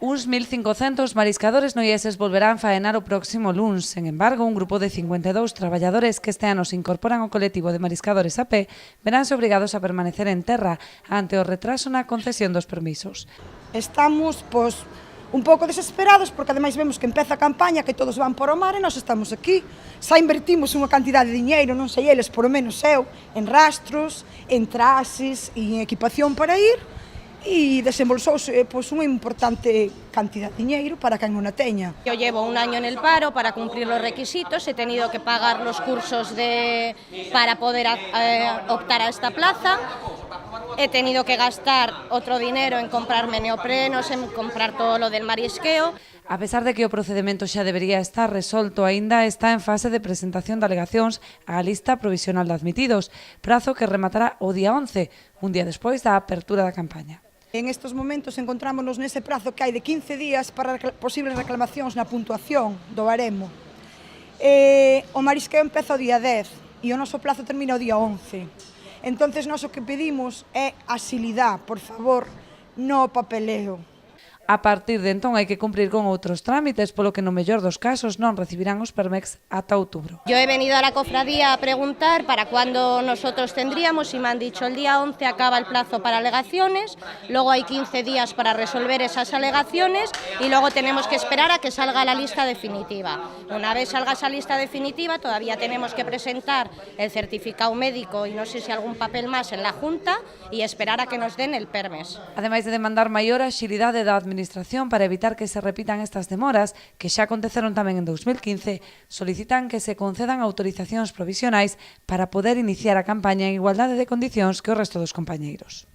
Uns 1.500 mariscadores noieses volverán faenar o próximo luns. Sen embargo, un grupo de 52 traballadores que este ano se incorporan ao colectivo de mariscadores a pé veránse obrigados a permanecer en terra ante o retraso na concesión dos permisos. Estamos, un pouco desesperados porque ademais vemos que empeza a campaña, que todos van para o mar e nós estamos aquí. Xa invertimos unha cantidade de diñeiro, non sei eles, por lo menos eu, en rastros, en traxes e en equipación para ir, e desembolsouse unha importante cantidad de diñeiro para quen non a teña. Yo llevo un año en el paro para cumplir los requisitos, he tenido que pagar los cursos para poder optar a esta plaza, he tenido que gastar otro dinero en comprarme neoprenos, en comprar todo lo del marisqueo. A pesar de que o procedemento xa debería estar resolto, aínda está en fase de presentación de alegacións á lista provisional de admitidos, prazo que rematará o día 11, un día despois da apertura da campaña. En estes momentos encontrámonos nese prazo que hai de 15 días para posibles reclamacións na puntuación do baremo. O marisqueo empeza o día 10 e o noso prazo termina o día 11. Entonces, nós o que pedimos é axilidade, por favor, no papeleo. A partir de entón hai que cumprir con outros trámites, polo que no mellor dos casos non recibirán os Permex ata outubro. Yo he venido a la cofradía a preguntar para cuándo nosotros tendríamos y me han dicho el día 11 acaba el plazo para alegaciones, luego hay 15 días para resolver esas alegaciones y luego tenemos que esperar a que salga la lista definitiva. Una vez salga esa lista definitiva todavía tenemos que presentar el certificado médico y no sé si algún papel más en la Junta y esperar a que nos den el Permes. Ademais de demandar maior axilidade da Administración para evitar que se repitan estas demoras, que xa aconteceron tamén en 2015, solicitan que se concedan autorizacións provisionais para poder iniciar a campaña en igualdade de condicións que o resto dos compañeiros.